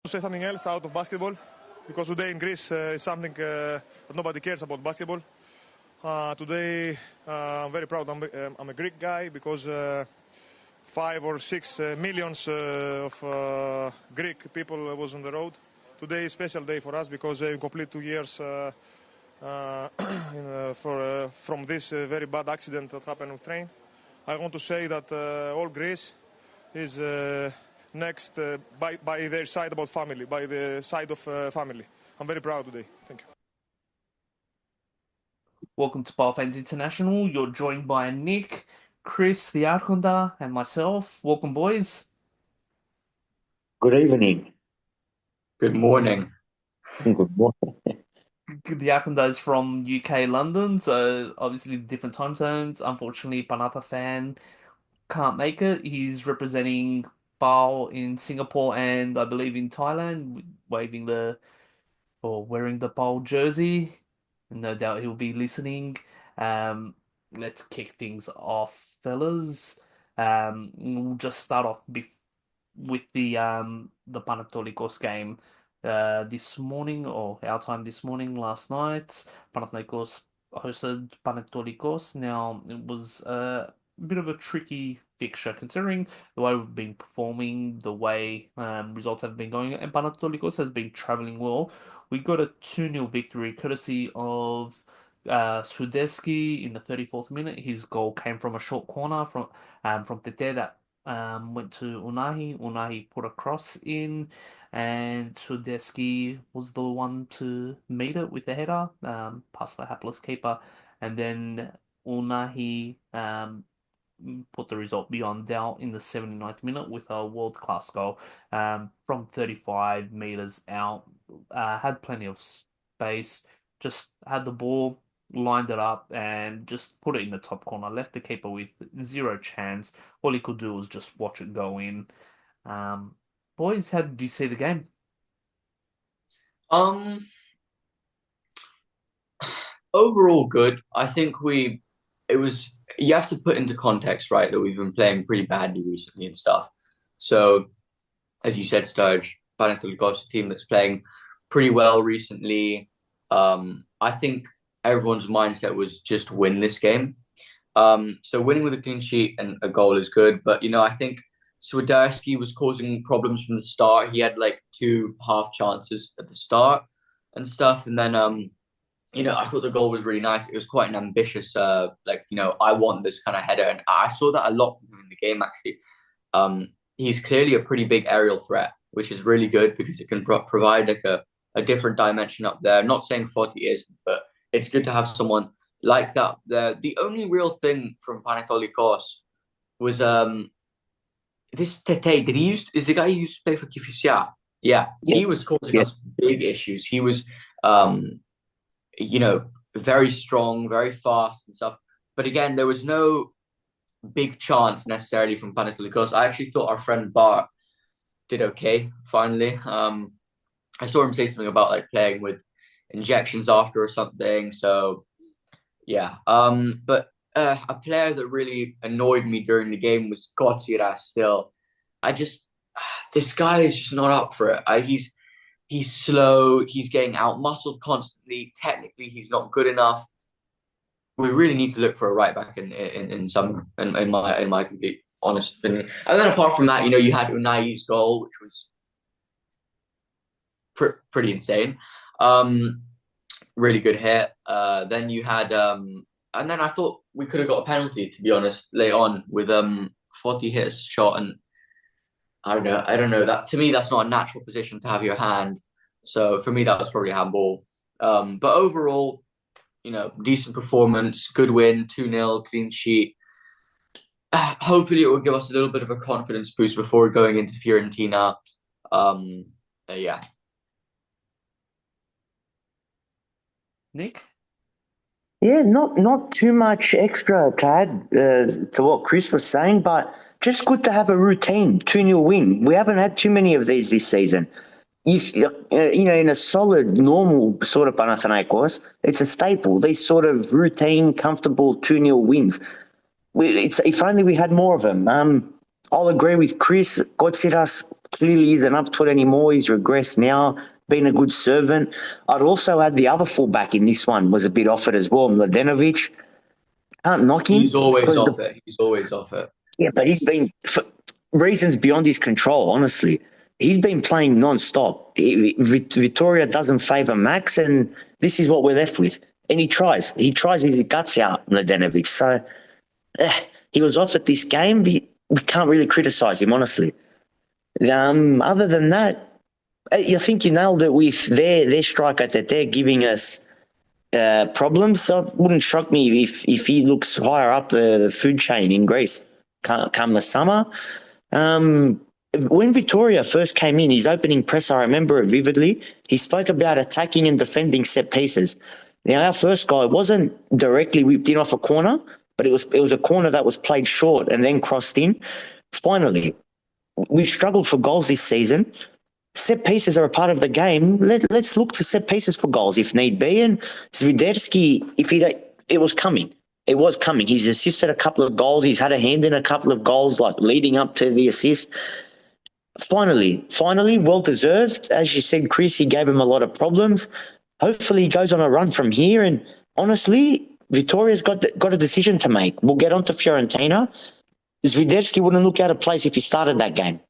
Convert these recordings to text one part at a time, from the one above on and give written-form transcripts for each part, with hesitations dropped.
say something else out of basketball, because today in Greece is something that nobody cares about basketball. Today I'm very proud. I'm a Greek guy because 5 or 6 millions of Greek people was on the road. Today is a special day for us because we complete 2 years from this very bad accident that happened with train. I want to say that all Greece is next by their side about family, by the side of family. I'm very proud today. Thank you. Welcome to PAO Fans International. You're joined by Nick, Chris, the Άρχοντα, and myself. Welcome, boys. Good evening. Good morning. Good morning. The Άρχοντα is from UK, London, so obviously different time zones. Unfortunately, Panatha fan can't make it. He's representing PAO in Singapore and I believe in Thailand, wearing the PAO jersey. No doubt he'll be listening. Let's kick things off, fellas. We'll just start off with the Panaitolikos game this morning, or our time this morning, last night. Panathinaikos hosted Panaitolikos. Now, it was a bit of a tricky fixture considering the way we've been performing, the way results have been going, and Panathinaikos has been travelling well. We got a 2-0 victory courtesy of Swiderski in the 34th minute. His goal came from a short corner from Tete that went to Unahi. Unahi put a cross in, and Swiderski was the one to meet it with the header, past the hapless keeper, and then Unahi put the result beyond doubt in the 79th minute with a world-class goal from 35 meters out. Had plenty of space, just had the ball, lined it up, and just put it in the top corner. Left the keeper with zero chance. All he could do was just watch it go in. Boys, how did you see the game? Overall good. I think you have to put into context, right, that we've been playing pretty badly recently and stuff. So, as you said, Sterg, Panaitolikos, a team that's playing pretty well recently. I think everyone's mindset was just win this game. So winning with a clean sheet and a goal is good, but I think Swiderski was causing problems from the start. He had like 2 half chances at the start and stuff, and then I thought the goal was really nice. It was quite an ambitious, I want this kind of header, and I saw that a lot from him in the game actually. He's clearly a pretty big aerial threat, which is really good because it can provide like a different dimension up there. I'm not saying Foti isn't, but it's good to have someone like that there. The only real thing from Panaitolikos was this Tete. Is the guy who used to play for Kifisia? Yeah, yes. He was causing us big issues. He was very strong, very fast and stuff. But again, there was no big chance necessarily from Panaitolikos. I actually thought our friend Bart did okay, finally. I saw him say something about like playing with injections after or something. So, yeah. But a player that really annoyed me during the game was Gotsira still. This guy is just not up for it. He's slow. He's getting out-muscled constantly. Technically, he's not good enough. We really need to look for a right back in my complete honest opinion. And then apart from that, you had Unai's goal, which was pretty insane. Really good hit. Then you had, and then I thought we could have got a penalty, to be honest, late on with Foti hit a shot, and I don't know. That to me, that's not a natural position to have your hand. So for me, that was probably a handball. But overall, decent performance, good win, 2-0, clean sheet. Hopefully, it will give us a little bit of a confidence boost before going into Fiorentina. Yeah. Nick? Yeah, not too much extra to add to what Chris was saying, but just good to have a routine 2-0 win. We haven't had too many of these this season. In a solid, normal sort of Panathinaikos, it's a staple. These sort of routine, comfortable 2-0 wins. If only we had more of them. I'll agree with Chris. Gotsiras clearly isn't up to it anymore. He's regressed now, been a good servant. I'd also add the other fullback in this one was a bit off it as well, Mladenovic. Can't knock him. He's always because off it. He's always off it. Yeah, but he's been, for reasons beyond his control, honestly. He's been playing non-stop. Victoria doesn't favour Max, and this is what we're left with. And he tries his guts out, Mladenovic. So he was off at this game. We can't really criticise him, honestly. Other than that, I think you nailed it with their striker that they're giving us problems. So it wouldn't shock me if he looks higher up the food chain in Greece come the summer. When Victoria first came in, his opening press, I remember it vividly, he spoke about attacking and defending set pieces. Now, our first goal wasn't directly whipped in off a corner, but it was a corner that was played short and then crossed in. Finally, we've struggled for goals this season. Set pieces are a part of the game. Let's look to set pieces for goals if need be. And Swiderski, it was coming. It was coming. He's assisted a couple of goals. He's had a hand in a couple of goals, like leading up to the assist. Finally, well deserved. As you said, Chris, he gave him a lot of problems. Hopefully, he goes on a run from here. And honestly, Victoria's got a decision to make. We'll get on to Fiorentina. Swiderski wouldn't look out of place if he started that game.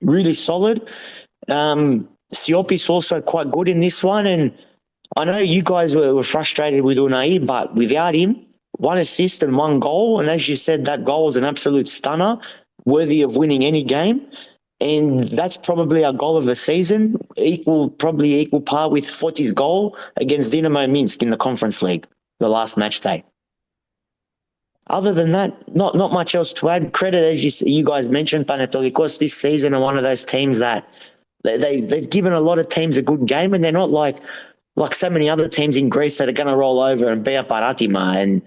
Really solid. Siopis also quite good in this one. And I know you guys were frustrated with Unai, but without him, 1 assist and 1 goal. And as you said, that goal was an absolute stunner, worthy of winning any game. And that's probably our goal of the season, probably equal par with Forti's goal against Dinamo Minsk in the Conference League, the last match day. Other than that, not much else to add. Credit, as you guys mentioned, Panaitolikos this season are one of those teams that they've given a lot of teams a good game, and they're not like so many other teams in Greece that are going to roll over and be a Paratima and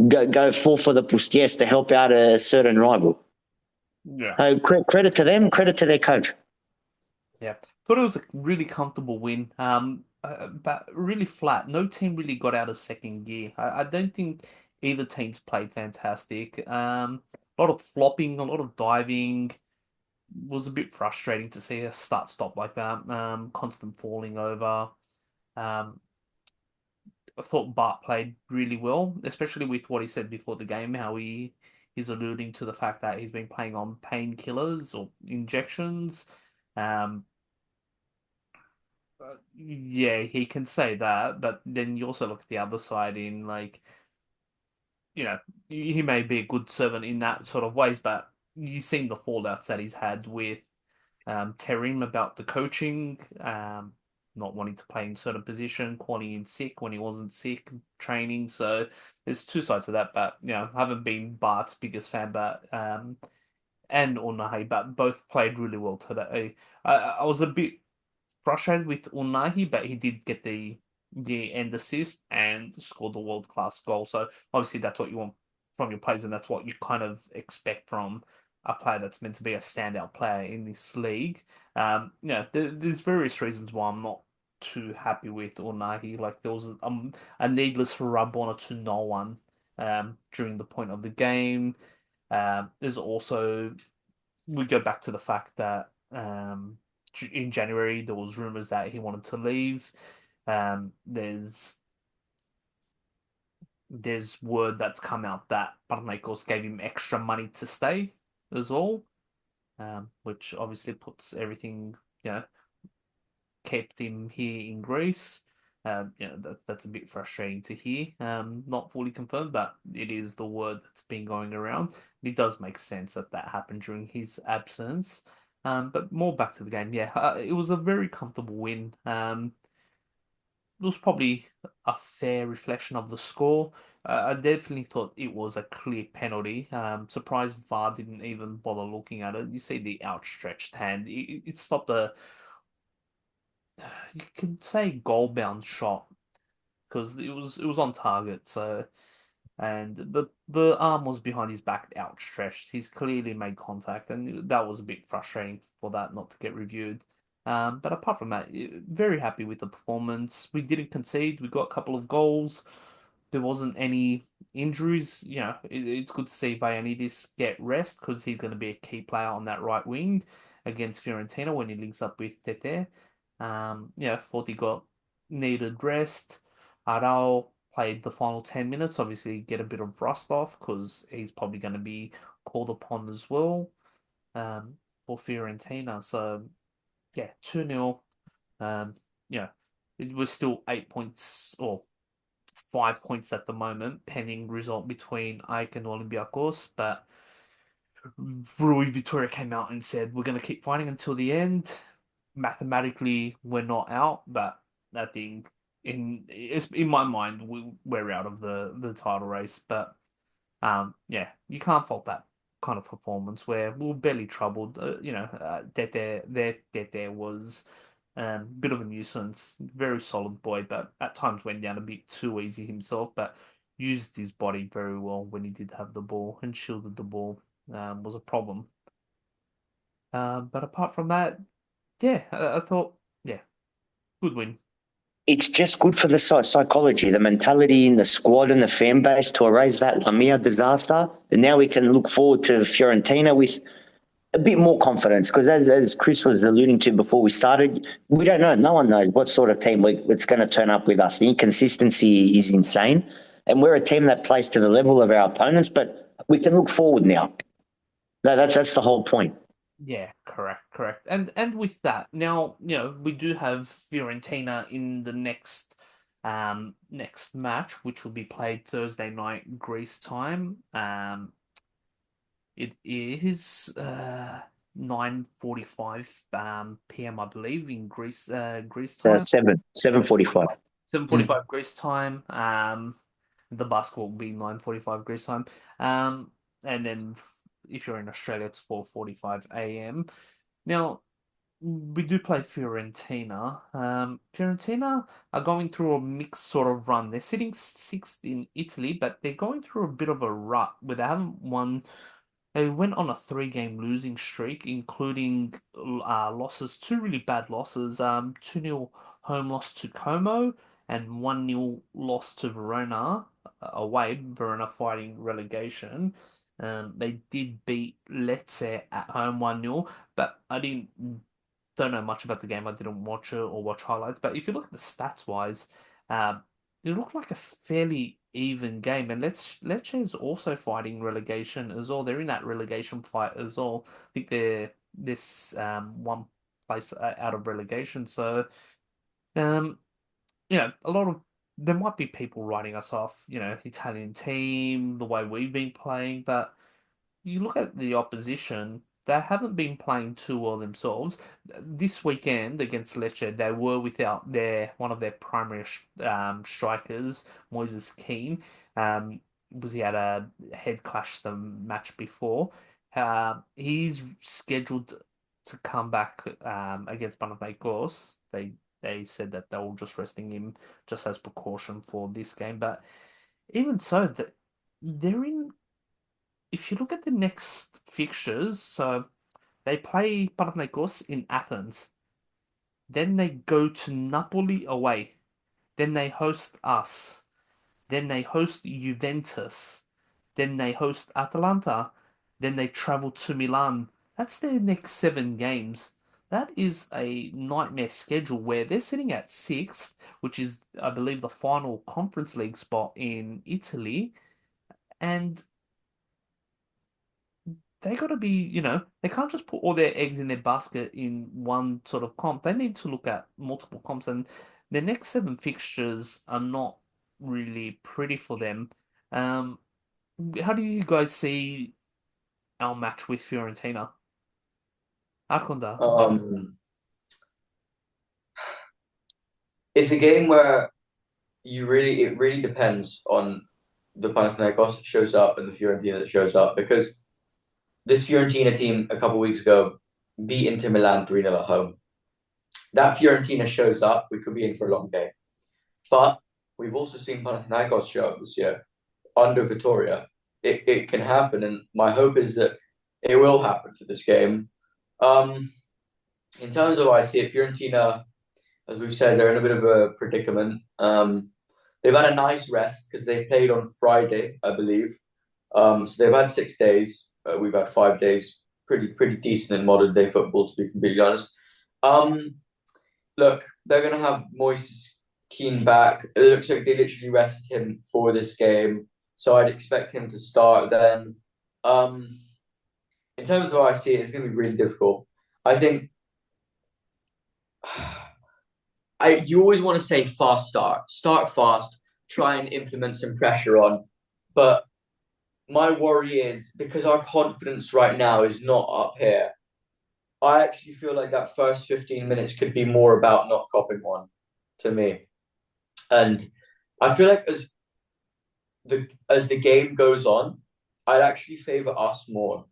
go fall for the Pusties to help out a certain rival. Yeah. So credit to them, credit to their coach. Yeah, thought it was a really comfortable win. But really flat. No team really got out of second gear. I don't think either team's played fantastic. A lot of flopping, a lot of diving. Was a bit frustrating to see a start-stop like that. Constant falling over. I thought Bart played really well, especially with what he said before the game, how he's alluding to the fact that he's been playing on painkillers or injections. Yeah, he can say that, but then you also look at the other side in like, he may be a good servant in that sort of ways, but you've seen the fallouts that he's had with Terim about the coaching, not wanting to play in certain position, calling in sick when he wasn't sick, training. So there's two sides of that, but I haven't been Bart's biggest fan, but and Unahi, but both played really well today. I was a bit frustrated with Unahi, but he did get the end assist and scored the world-class goal. So obviously that's what you want from your players, and that's what you kind of expect from a player that's meant to be a standout player in this league. There's various reasons why I'm not too happy with Unahi. Like there was a needless rub on it to no one during the point of the game. There's also, we go back to the fact that in January there was rumors that he wanted to leave. There's word that's come out that Panaitolikos gave him extra money to stay as well, which obviously puts everything, kept him here in Greece. That's a bit frustrating to hear. Not fully confirmed, but it is the word that's been going around. It does make sense that happened during his absence. But more back to the game. Yeah, it was a very comfortable win. It was probably a fair reflection of the score. I definitely thought it was a clear penalty. Surprised VAR didn't even bother looking at it. You see the outstretched hand. It stopped you can say goal-bound shot because it was on target. So, and the arm was behind his back, outstretched. He's clearly made contact, and that was a bit frustrating for that not to get reviewed. But apart from that, very happy with the performance. We didn't concede. We got a couple of goals. There wasn't any injuries. It's good to see Vayanidis get rest because he's going to be a key player on that right wing. against Fiorentina when he links up with Tete. Thought he got needed rest. Arao played the final 10 minutes, obviously get a bit of rust off because he's probably going to be called upon as well for Fiorentina. So, yeah, 2-0. It was still 8 points or 5 points at the moment, pending result between AEK and Olympiacos. But Rui Vitória came out and said, we're going to keep fighting until the end. Mathematically, we're not out, but I think in my mind, we're out of the title race. But you can't fault that kind of performance where we were barely troubled. Tete was a bit of a nuisance, very solid boy, but at times went down a bit too easy himself, but used his body very well when he did have the ball and shielded the ball. Was a problem. But apart from that, I thought, good win. It's just good for the psychology, the mentality in the squad and the fan base to erase that Lamia disaster. And now we can look forward to Fiorentina with a bit more confidence, because as Chris was alluding to before we started, we don't know. No one knows what sort of team it's going to turn up with us. The inconsistency is insane. And we're a team that plays to the level of our opponents, but we can look forward now. That's the whole point. Yeah, correct. And with that, now, we do have Fiorentina in the next match, which will be played Thursday night Greece time. It is 9:45 p.m. I believe in Greece time. 7:45. 7:45 Greece time. The basketball will be 9:45 Greece time. And then if you're in Australia, it's 4:45 a.m. Now, we do play Fiorentina. Fiorentina are going through a mixed sort of run. They're sitting sixth in Italy, but they're going through a bit of a rut where they haven't won. They went on a 3-game losing streak, including losses, 2 really bad losses. 2-0 home loss to Como and 1-0 loss to Verona away. Verona fighting relegation. They did beat Lecce at home 1-0, but don't know much about the game. I didn't watch it or watch highlights. But if you look at the stats wise, it looked like a fairly even game. And Lecce is also fighting relegation as well. They're in that relegation fight as well. I think they're this one place out of relegation. So, a lot of there might be people writing us off. Italian team, the way we've been playing, but you look at the opposition, they haven't been playing too well themselves. This weekend against Lecce, they were without one of their primary strikers, Moises Keane. Was he had a head clash the match before? He's scheduled to come back against Panaitolikos. They said that they were just resting him just as precaution for this game, but even so, they're in. If you look at the next fixtures, so they play Panathinaikos in Athens. Then they go to Napoli away. Then they host us. Then they host Juventus. Then they host Atalanta. Then they travel to Milan. That's their next 7 games. That is a nightmare schedule where they're sitting at 6th, which is, I believe, the final Conference League spot in Italy. And they got to be, they can't just put all their eggs in their basket in one sort of comp. They need to look at multiple comps, and their next 7 fixtures are not really pretty for them. How do you guys see our match with Fiorentina? Arkonda. It's a game where it really depends on the Panathinaikos that shows up and the Fiorentina that shows up, because this Fiorentina team a couple of weeks ago beat Inter Milan 3-0 at home. That Fiorentina shows up, we could be in for a long day. But we've also seen Panathinaikos show up this year under Vitória. It can happen, and my hope is that it will happen for this game. In terms of I see it, Fiorentina, as we've said, they're in a bit of a predicament. They've had a nice rest because they played on Friday, I believe. So they've had 6 days. We've had 5 days. pretty decent in modern day football, to be completely honest. Look, they're gonna have Moises Keane back. It looks like they literally rested him for this game, so I'd expect him to start then. In terms of how I see it, it's gonna be really difficult. I think you always want to say fast start fast, try and implement some pressure on, but my worry is because our confidence right now is not up here. I actually feel like that first 15 minutes could be more about not copping one to me. And I feel like as the game goes on, I'd actually favour us more.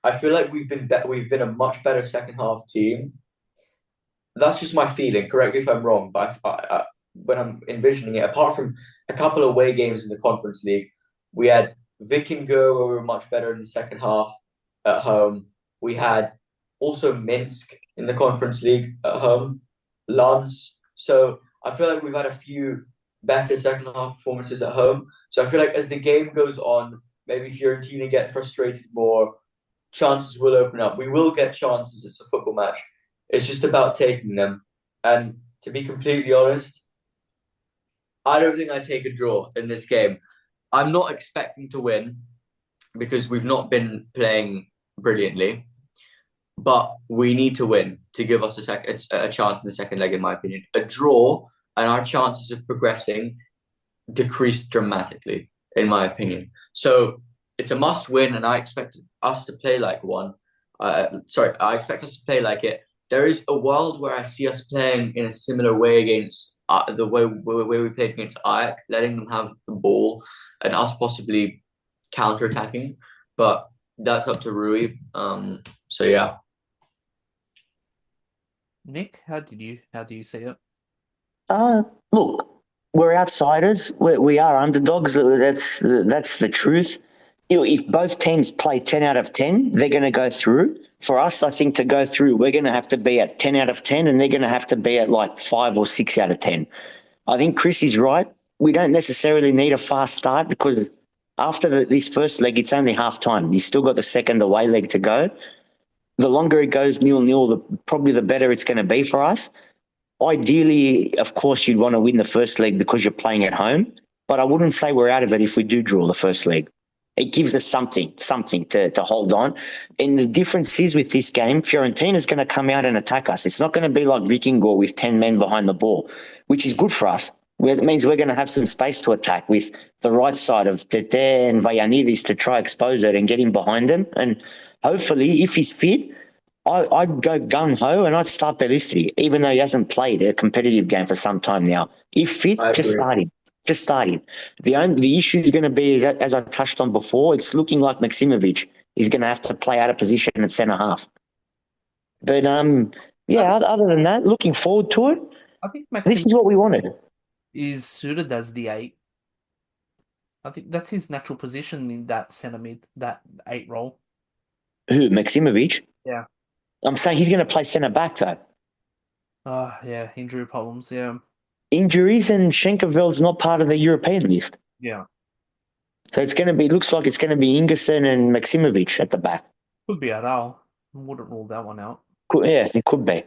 I feel like we've been a much better second half team. That's just my feeling. Correct me if I'm wrong, but when I'm envisioning it, apart from a couple of away games in the Conference League, we had Vikingur, where we were much better in the second half at home. We had also Minsk in the Conference League at home, Lens. So I feel like we've had a few better second half performances at home. So I feel like as the game goes on, maybe Fiorentina get frustrated more, chances will open up. We will get chances. It's a football match. It's just about taking them. And to be completely honest, I don't think I take a draw in this game. I'm not expecting to win because we've not been playing brilliantly. But we need to win to give us a chance in the second leg, in my opinion. A draw and our chances of progressing decrease dramatically, in my opinion. So it's a must win, and I expect us to play like one. I expect us to play like it. There is a world where I see us playing in a similar way against the way we played against Ajax, letting them have the ball and us possibly counter-attacking. But that's up to Rui. So yeah. Nick, how do you see it? Look, we're outsiders. We are underdogs. That's the truth. If both teams play 10 out of 10, they're going to go through. For us, I think to go through, we're going to have to be at 10 out of 10, and they're going to have to be at like 5 or 6 out of 10. I think Chris is right. We don't necessarily need a fast start because after this first leg, it's only half time. You still got the second away leg to go. The longer it goes 0-0, probably the better it's going to be for us. Ideally, of course, you'd want to win the first leg because you're playing at home, but I wouldn't say we're out of it if we do draw the first leg. It gives us something to hold on. And the difference is with this game, Fiorentina's going to come out and attack us. It's not going to be like Vikingur with 10 men behind the ball, which is good for us. It means we're going to have some space to attack with the right side of Tete and Vayanidis to try expose it and get him behind him. And hopefully, if he's fit, I'd go gung-ho and I'd start Belistri, even though he hasn't played a competitive game for some time now. If fit, just start him. Just start him. The issue is going to be, as I touched on before, it's looking like Maksimovic is going to have to play out of position at centre-half. But, other than that, looking forward to it. I think this is what we wanted. Is suited as the 8. I think that's his natural position in that centre mid, that 8 role. Who, Maksimovic? Yeah. I'm saying he's going to play centre back though. Yeah, injury problems. Yeah, injuries, and Schenkerveld's not part of the European list. Yeah, so it's going to be. Looks like it's going to be Ingerson and Maksimovic at the back. could be Aral. Wouldn't rule that one out. It could be.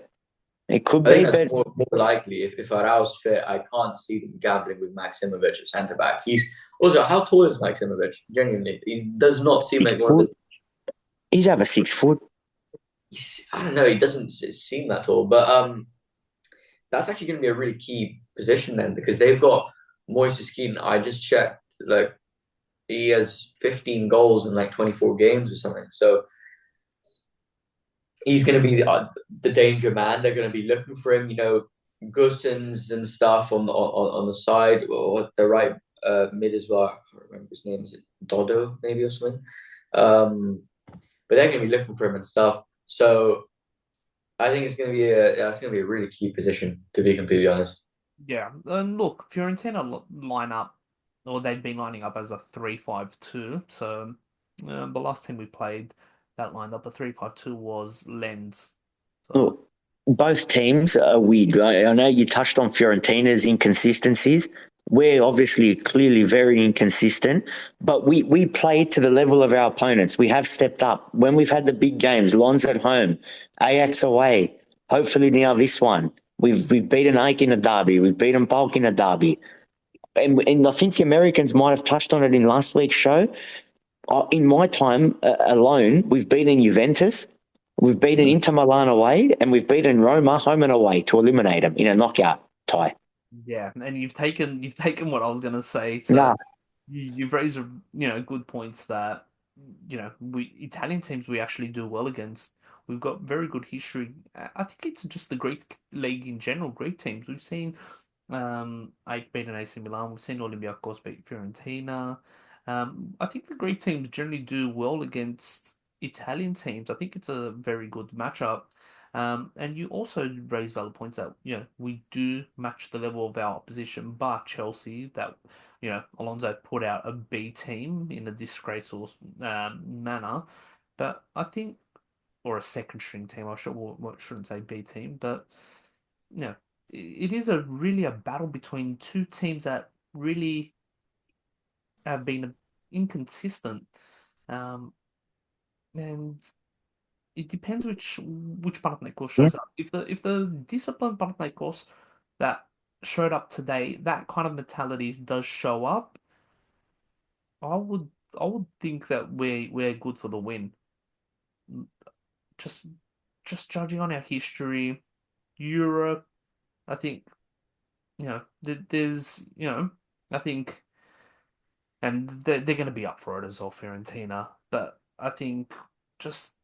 It could I be, think that's but more likely. If Arau's fit, I can't see them gambling with Maksimovic at centre back. He's also, how tall is Maksimovic? Genuinely, he does not seem like one of the. He's over 6 foot. I don't know. He doesn't seem that tall, but that's actually going to be a really key position then, because they've got Moises Keane. I just checked, like he has 15 goals in like 24 games or something. So he's going to be the danger man. They're going to be looking for him. You know, Gusens and stuff on the side or the right mid as well. I can't remember his name. Is it Dodo maybe or something? But they're going to be looking for him and stuff. So I think it's going to be a really key position, to be completely honest. Yeah, and look, Fiorentina line up, or they've been lining up as a 3-5-2. So the last time we played that lined up, a 3-5-2 was Lens. So. Both teams are weird. I know you touched on Fiorentina's inconsistencies. We're obviously clearly very inconsistent, but we play to the level of our opponents. We have stepped up. When we've had the big games, Lons at home, Ajax away, hopefully now this one. We've beaten Ike in a derby. We've beaten Bulk in a derby. And I think the Americans might have touched on it in last week's show. In my time alone, we've beaten Juventus, we've beaten Inter Milan away, and we've beaten Roma home and away to eliminate them in a knockout tie. Yeah, and you've taken what I was going to say. So Nah, you've raised good points that we Italian teams we actually do well against. We've got very good history. I think it's just a great league in general. Great teams. We've seen AEK beat an AC Milan. We've seen Olympiacos beat Fiorentina. I think the Greek teams generally do well against Italian teams. I think it's a very good matchup. And you also raise valid points that we do match the level of our opposition, but Chelsea that Alonso put out a B team in a disgraceful manner, but I think or a second string team. Shouldn't say B team, but it is really a battle between two teams that really have been inconsistent, and it depends which Panathinaikos shows up. If the disciplined Panathinaikos that showed up today, that kind of mentality does show up, I would think that we're good for the win. Just judging on our history, Europe, I think there's I think, and they're going to be up for it as well, Fiorentina. But I think just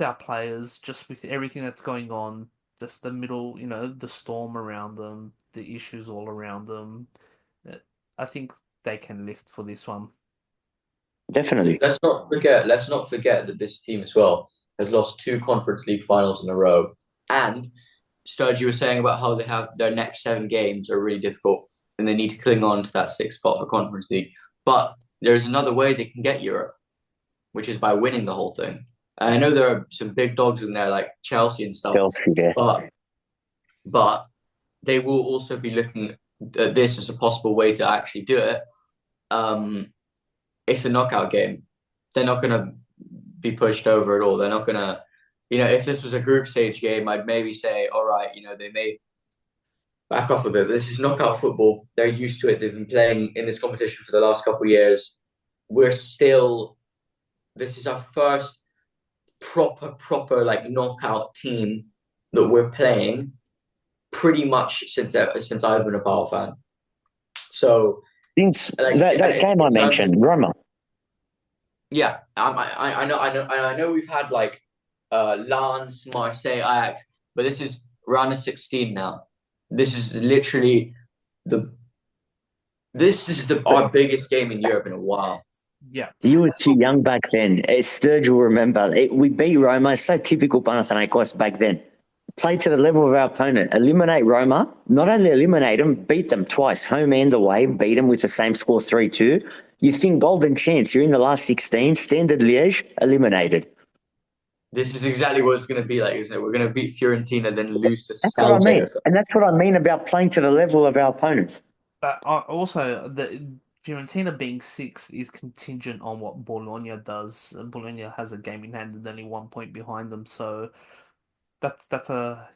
our players, just with everything that's going on, just the middle, the storm around them, the issues all around them, I think they can lift for this one. definitely. Let's not forget that this team as well has lost 2 Conference League finals in a row. And Sturge, you were saying about how they have their next 7 games are really difficult and they need to cling on to that 6th spot for Conference League. But there is another way they can get Europe, which is by winning the whole thing. And I know there are some big dogs in there like Chelsea and stuff, Chelsea, yeah. but they will also be looking at this as a possible way to actually do it. It's a knockout game. They're not going to be pushed over at all. They're not going to, if this was a group stage game, I'd maybe say, all right, they may back off a bit. But this is knockout football. They're used to it. They've been playing in this competition for the last couple of years. This is our first proper like knockout team that we're playing pretty much since I've been a PAO fan. So since that game I mentioned, Roma. Yeah, I know we've had like Lens, Marseille, Ajax, but this is round of 16 now. This is literally our biggest game in Europe in a while. Yeah. You were too young back then. Sturge will remember. We beat Roma. It's so typical Panathinaikos back then. Play to the level of our opponent. Eliminate Roma. Not only eliminate them, beat them twice. Home and away. Beat them with the same score 3-2. You think golden chance. You're in the last 16. Standard Liège, eliminated. This is exactly what it's going to be like, isn't it? We're going to beat Fiorentina, then lose to That's what I mean. Celtic. And that's what I mean about playing to the level of our opponents. But also, the Fiorentina being 6th is contingent on what Bologna does. Bologna has a game in hand and only 1 point behind them, so that's a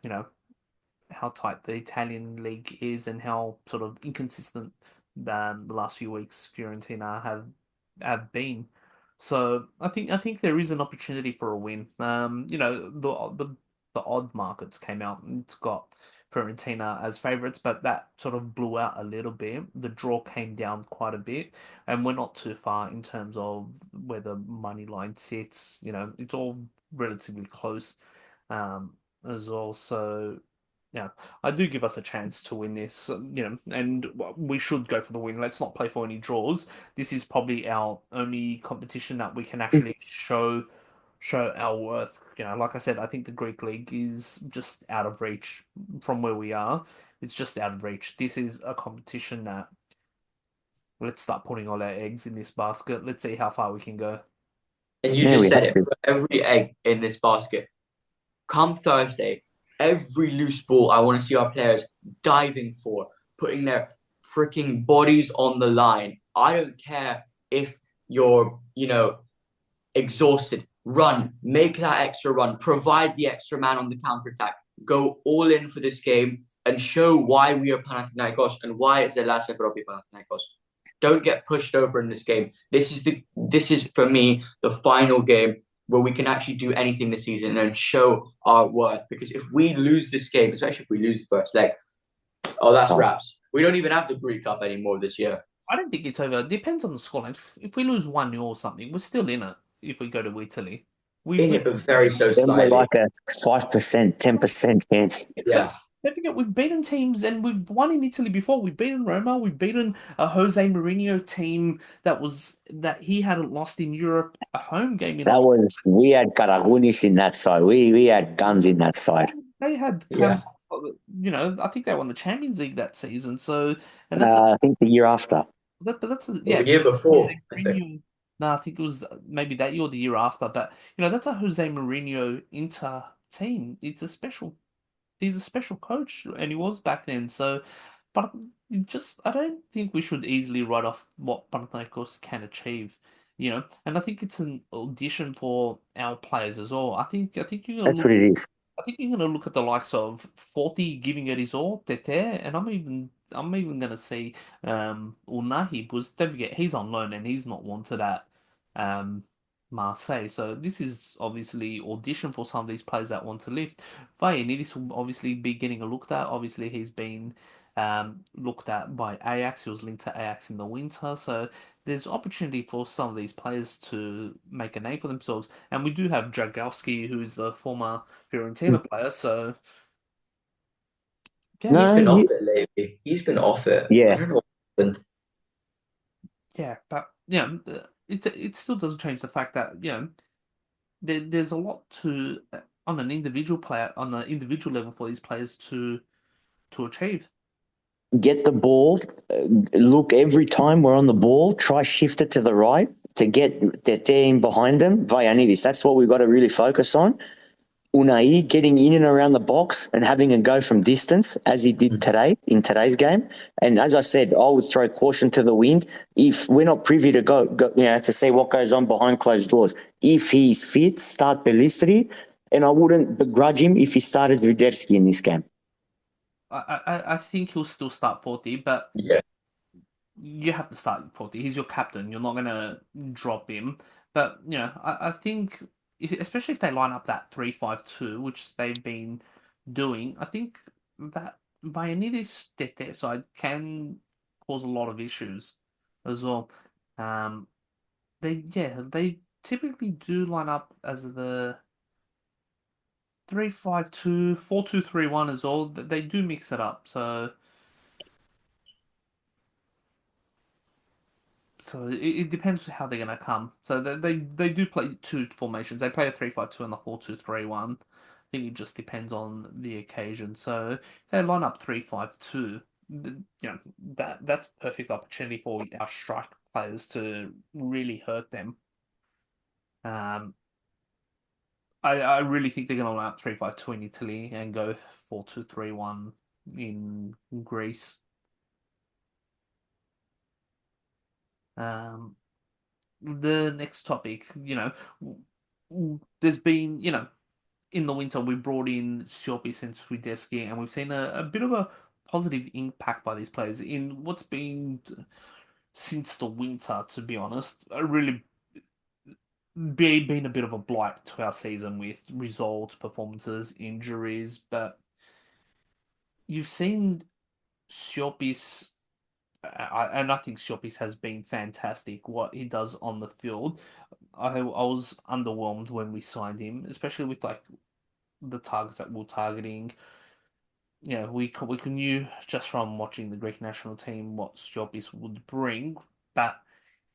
how tight the Italian league is and how sort of inconsistent the last few weeks Fiorentina have been. So I think there is an opportunity for a win. The odd markets came out and it's got Fiorentina as favourites, but that sort of blew out a little bit. The draw came down quite a bit, and we're not too far in terms of where the money line sits. It's all relatively close as well. So yeah, I do give us a chance to win this, and we should go for the win. Let's not play for any draws. This is probably our only competition that we can actually show our worth. Like I said, I think the Greek league is just out of reach from where we are. It's just out of reach. This is a competition that let's start putting all our eggs in this basket. Let's see how far we can go. And you just said it. Put every egg in this basket. Come Thursday, every loose ball I want to see our players diving for, putting their freaking bodies on the line. I don't care if you're, exhausted. Run, make that extra run, provide the extra man on the counter attack. Go all in for this game and show why we are Panathinaikos and why it's Elas Efropi Panathinaikos. Don't get pushed over in this game. This is for me the final game where we can actually do anything this season and show our worth. Because if we lose this game, especially if we lose the first leg, that's wraps. We don't even have the Greek Cup anymore this year. I don't think it's over. It depends on the scoreline. If we lose 1-0 or something, we're still in it if we go to Italy. In it, but very so Then we're slightly. like a 5%, 10% chance. Yeah. Don't forget, we've beaten teams and we've won in Italy before. We've beaten Roma. We've beaten a Jose Mourinho team that he hadn't lost in Europe. A home game in We had Karagunis in that side. We had guns in that side. They had, Yeah. I think they won the Champions League that season. So, and I think the year after. The year before, I think. No, I think it was maybe that year or the year after. But that's a Jose Mourinho Inter team. He's a special coach, and he was back then. So, but I don't think we should easily write off what Panathinaikos can achieve. And I think it's an audition for our players as well. I think you're gonna That's what it is. I think you're going to look at the likes of Forty giving it his all, Tete, and I'm even going to see Unahi, because don't forget he's on loan and he's not wanted at Marseille. So this is obviously audition for some of these players that want to lift. Vagianidis will obviously be getting a look at. Obviously he's been looked at by Ajax. He was linked to Ajax in the winter, so there's opportunity for some of these players to make a name for themselves. And we do have Dragowski, who's the former Fiorentina player, so yeah, he's been off it lately. He's been off it. Yeah. I don't know what happened. Yeah, but it still doesn't change the fact that there's a lot to on an individual level for these players to achieve. Get the ball, look every time we're on the ball, try shift it to the right to get their team behind them. Vagianidis, that's what we've got to really focus on. Unai getting in and around the box and having a go from distance, as he did today in today's game. And as I said, I would throw caution to the wind. If we're not privy to go to see what goes on behind closed doors, if he's fit, start Bellistri, and I wouldn't begrudge him if he started Swiderski in this game. I think he'll still start 40, but yeah, you have to start 40. He's your captain. You're not going to drop him. But, I think, especially if they line up that 3-5-2, which they've been doing, I think that Vagianidis Tete side can cause a lot of issues as well. They typically do line up as the 3-5-2, 4-2-3-1 as well. They do mix it up, so it depends how they're going to come. So they do play two formations. They play a 3-5-2 and a 4-2-3-1. I think it just depends on the occasion. So if they line up 3-5-2, that's perfect opportunity for our strike players to really hurt them. I really think they're going to line up 3-5-2 in Italy and go 4-2-3-1 in Greece. The next topic, there's been, in the winter we brought in Siopis and Swiderski, and we've seen a bit of a positive impact by these players in what's been since the winter, to be honest. Really been a bit of a blight to our season with results, performances, injuries, but you've seen Siopis, and I think Siopis has been fantastic what he does on the field. I was underwhelmed when we signed him, especially with like the targets that we're targeting. We knew just from watching the Greek national team what Siopis would bring, but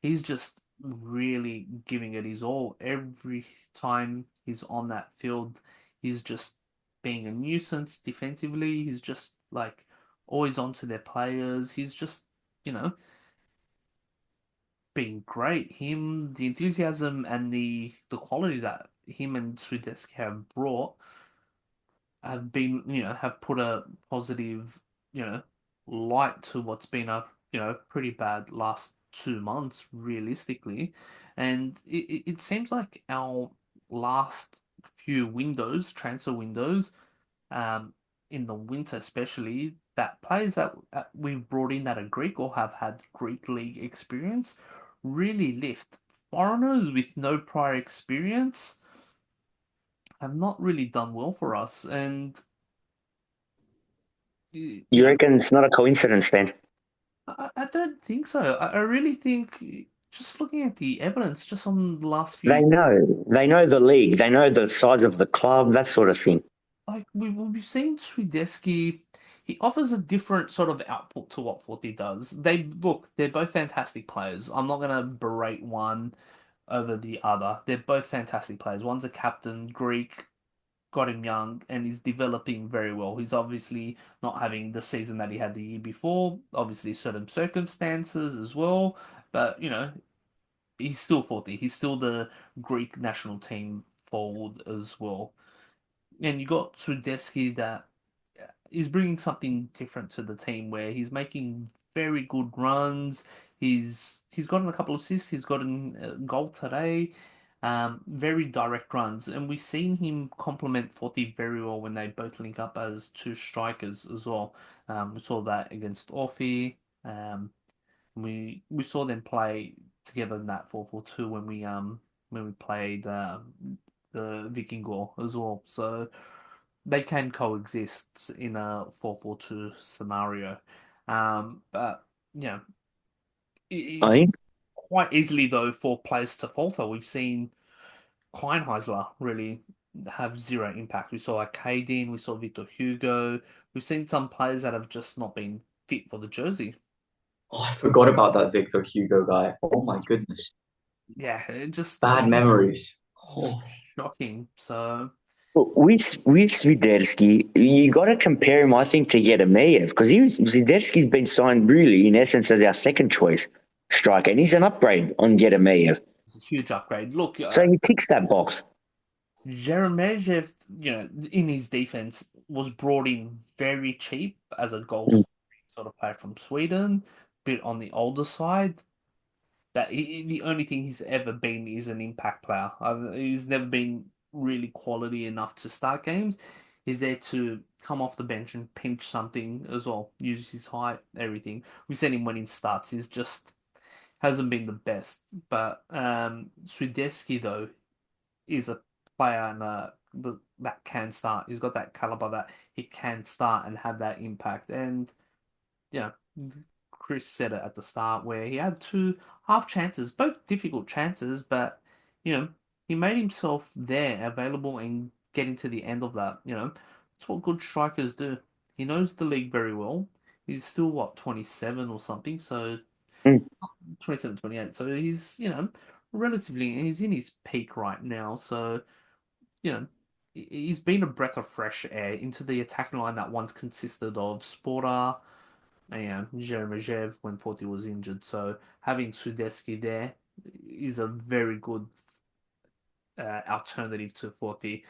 he's just really giving it his all. Every time he's on that field, he's just being a nuisance defensively. He's just like always onto their players. He's just, being great. Him, the enthusiasm and the quality that him and Swiderski have brought have been, have put a positive, light to what's been a pretty bad last 2 months realistically, and it seems like our last few transfer windows, um, in the winter especially, that players that we've brought in that are Greek or have had Greek league experience really lift. Foreigners with no prior experience have not really done well for us, and You reckon it's not a coincidence then? I don't think so. I really think, just looking at the evidence just on the last They few, know the league, they know the size of the club, that sort of thing. like we've seen Swiderski, he offers a different sort of output to what Forte does. They're both fantastic players. I'm not gonna berate one over the other. They're both fantastic players. One's a captain, Greek, got him young, and he's developing very well. He's obviously not having the season that he had the year before, obviously certain circumstances as well, but he's still 40. He's still the Greek national team forward as well. And you got Swiderski that is bringing something different to the team where he's making very good runs. He's gotten a couple of assists. He's gotten a goal today. Very direct runs, and we've seen him complement Forti very well when they both link up as two strikers as well. We saw that against Orfi. We saw them play together in that 4-4-2 when we played the Vikingor as well. So they can coexist in a 4-4-2 scenario. But it's I quite easily though for players to falter. We've seen Kleinheisler really have zero impact. We saw Arcadian, we saw Victor Hugo. We've seen some players that have just not been fit for the jersey. Oh, I forgot about that Victor Hugo guy. Oh my goodness. Yeah, it Bad memories. just Oh, shocking. So with Swiderski, you got to compare him, I think, to Yeremeyev because Swiderski's been signed really, in essence, as our second choice striker, and he's an upgrade on Yeremeyev. it's a huge upgrade. Look, So he ticks that box. Jeremejev, in his defense, was brought in very cheap as a goal Mm. scoring sort of player from Sweden, bit on the older side. The only thing he's ever been is an impact player. He's never been really quality enough to start games. He's there to come off the bench and pinch something as well. Use his height, everything. We've seen him when he starts. He's just hasn't been the best. But Swiderski though is a player and that can start. He's got that caliber that he can start and have that impact. And yeah, Chris said it at the start where he had two half chances, both difficult chances, but you know, he made himself there, available, and getting to the end of that. That's what good strikers do. He knows the league very well. He's still what, 27 or something, so Mm. 27, 28. So he's, relatively, he's in his peak right now. So, you know, he's been a breath of fresh air into the attacking line that once consisted of Sporta, and Jeremejev when Forty was injured. So having Swiderski there is a very good alternative to Forty.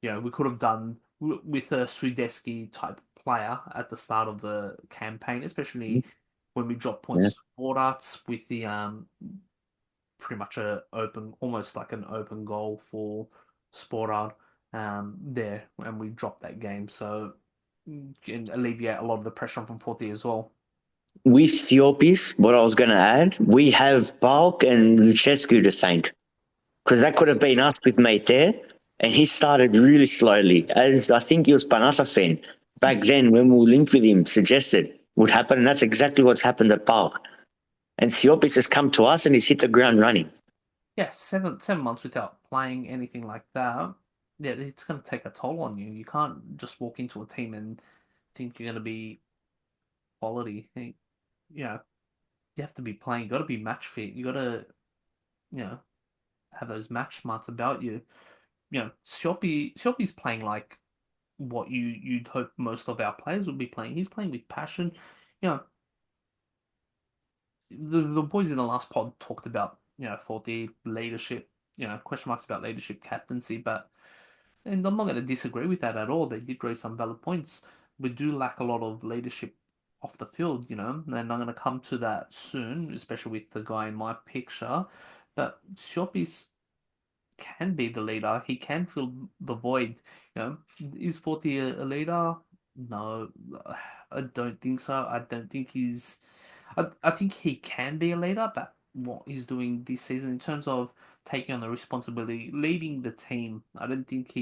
We could have done with a Swiderski type player at the start of the campaign, especially when we dropped Yeah. points to Sportarts with the pretty much almost like an open goal for Sportart there, and we dropped that game. So can alleviate a lot of the pressure from Forty as well. With Siopis, what I was going to add, we have Balk and Lucescu to thank because that could have been us with Mate there, and he started really slowly, as I think he was Panatha fan back then when we were linked with him, suggested would happen, and that's exactly what's happened at Balk. And Siopis has come to us and he's hit the ground running. Yeah, 7 months without playing anything like that. Yeah, it's going to take a toll on you. You can't just walk into a team and think you're going to be quality. You know, you have to be playing. You got to be match fit. You got to, you know, have those match smarts about you. Siopi's playing like what you'd hope most of our players would be playing. He's playing with passion. You know, the boys in the last pod talked about for the leadership. Question marks about leadership, captaincy, and I'm not going to disagree with that at all. They did raise some valid points. We do lack a lot of leadership off the field, and I'm going to come to that soon, especially with the guy in my picture. But Siopis can be the leader. He can fill the void. Is Forty a leader? No, I don't think so. I don't think he's. I think he can be a leader, but what he's doing this season in terms of taking on the responsibility, leading the team, I don't think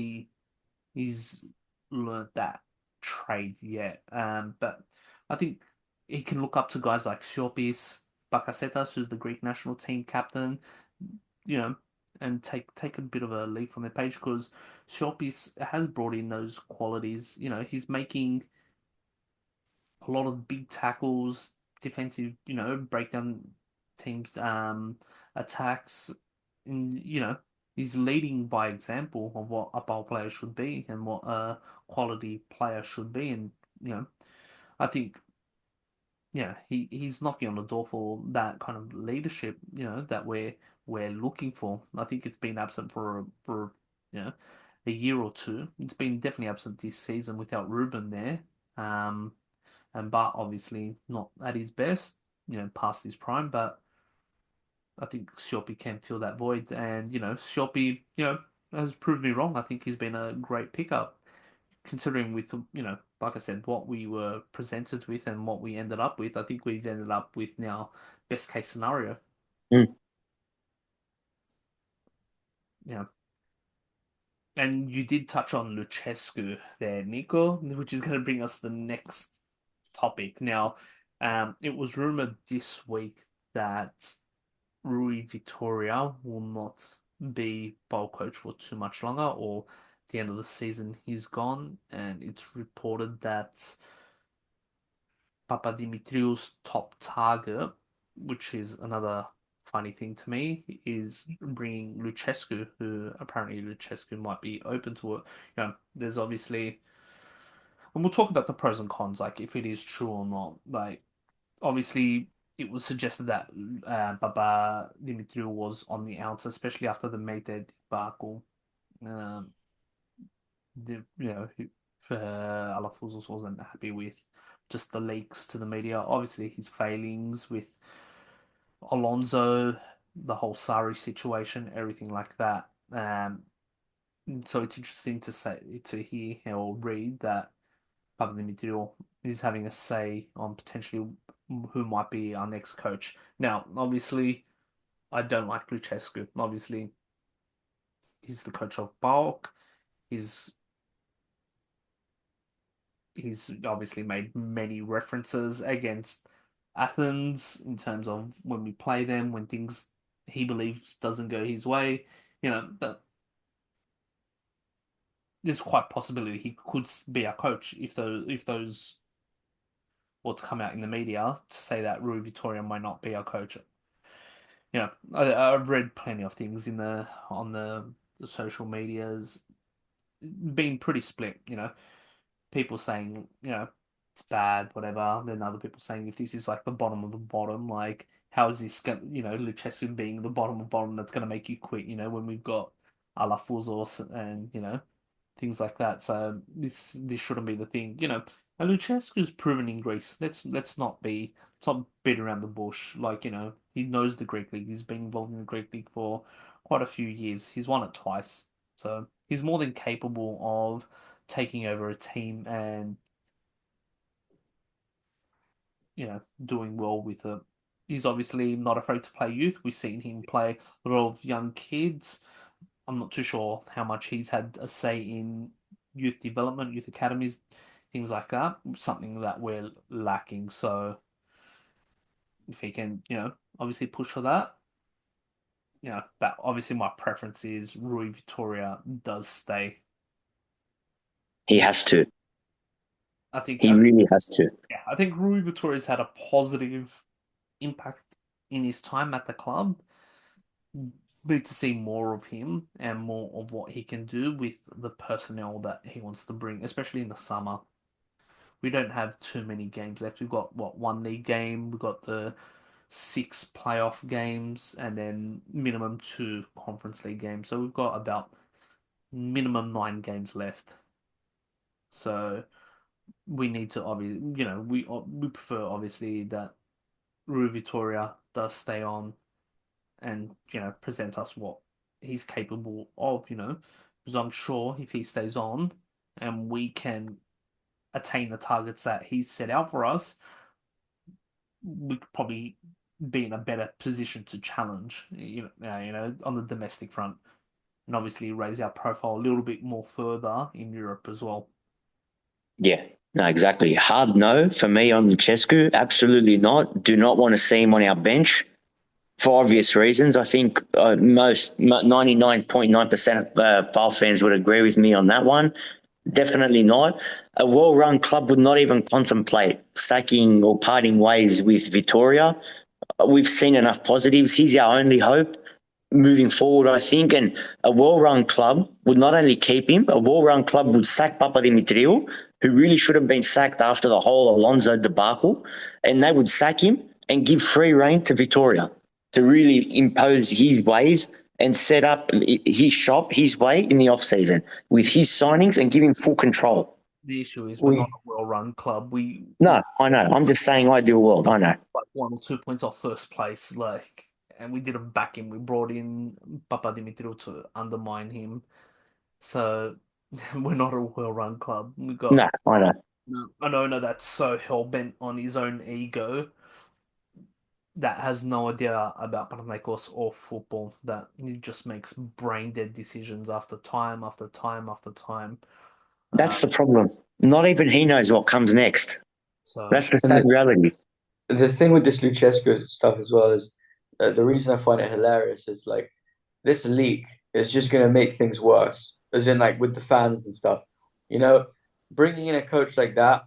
he's learned that trade yet. But I think he can look up to guys like Siopis, Bakasetas, who's the Greek national team captain, you know, and take a bit of a leap from the page because Siopis has brought in those qualities. He's making a lot of big tackles, defensive, breakdown teams attacks, and he's leading by example of what a ball player should be and what a quality player should be, and I think he's knocking on the door for that kind of leadership, that we're looking for. I think it's been absent for a year or two. It's been definitely absent this season without Ruben there. And Bart obviously not at his best, past his prime, but I think Siopis can fill that void. And, Siopis, has proved me wrong. I think he's been a great pickup, considering with, like I said, what we were presented with and what we ended up with. I think we've ended up with now best case scenario. Mm. Yeah. And you did touch on Lucescu there, Nico, which is going to bring us the next topic. Now, it was rumored this week that Rui Vitoria will not be bowl coach for too much longer, or at the end of the season he's gone, and it's reported that Papadimitriou's top target, which is another funny thing to me, is bringing Lucescu, who apparently Lucescu might be open to it. There's obviously, and we'll talk about the pros and cons, like if it is true or not. Like, obviously, it was suggested that Papadimitriou was on the outs, especially after the Mayday debacle. Um, Alafouzos wasn't happy with just the leaks to the media. Obviously, his failings with Alonso, the whole Sari situation, everything like that. So it's interesting to hear or read that Papadimitriou is having a say on potentially who might be our next coach. Now, obviously, I don't like Lucescu. Obviously, he's the coach of PAOK. He's he's obviously made many references against Athens in terms of when we play them, when things he believes doesn't go his way, but there's quite possibility he could be our coach if those what's come out in the media to say that Rui Vitoria might not be our coach. I've read plenty of things on the social medias being pretty split, people saying, it's bad, whatever. Then other people saying if this is like the bottom of the bottom, like how is this going, Lucescu being the bottom of bottom that's gonna make you quit, when we've got Alafouzos and, things like that. So this shouldn't be the thing, And Lucescu's proven in Greece. Let's not beat around the bush. Like, he knows the Greek league. He's been involved in the Greek league for quite a few years. He's won it twice. So he's more than capable of taking over a team and doing well with it. He's obviously not afraid to play youth. We've seen him play a lot of young kids. I'm not too sure how much he's had a say in youth development, youth academies, things like that. Something that we're lacking. So if he can, obviously push for that, but obviously my preference is Rui Vitoria does stay. He has to. I think He really has to. Yeah, I think Rui Vitoria's had a positive impact in his time at the club. Need to see more of him and more of what he can do with the personnel that he wants to bring, especially in the summer. We don't have too many games left. We've got one league game, we've got the 6 playoff games, and then minimum 2 conference league games. So we've got about minimum 9 games left. So we need to obviously, we prefer obviously that Rui Vitoria does stay on and present us what he's capable of. Because I'm sure if he stays on and we can attain the targets that he's set out for us, we could probably be in a better position to challenge, on the domestic front, and obviously raise our profile a little bit more further in Europe as well. Yeah, no, exactly. Hard no for me on Lucescu. Absolutely not. Do not want to see him on our bench for obvious reasons. I think most 99.9% of PAO fans would agree with me on that one. Definitely not. A well-run club would not even contemplate sacking or parting ways with Vitoria. We've seen enough positives. He's our only hope moving forward, I think. And a well-run club would not only keep him, a well-run club would sack Papadimitriou, who really should have been sacked after the whole Alonso debacle, and they would sack him and give free rein to Vitoria to really impose his ways and set up his shop his way in the off-season with his signings and give him full control. The issue is we're not a well-run club. No, I know. I'm just saying ideal world. I know. Like 1 or 2 points off first place, and we didn't back him. We brought in Papadimitriou to undermine him. So we're not a well-run club. We got No, I know. an owner that's so hell-bent on his own ego that has no idea about Panaitolikos or football, that he just makes brain-dead decisions after time, after time, after time. That's the problem. Not even he knows what comes next. So That's the sad reality. The thing with this Lucescu stuff as well is the reason I find it hilarious is like this leak is just going to make things worse, as in like with the fans and stuff. Bringing in a coach like that,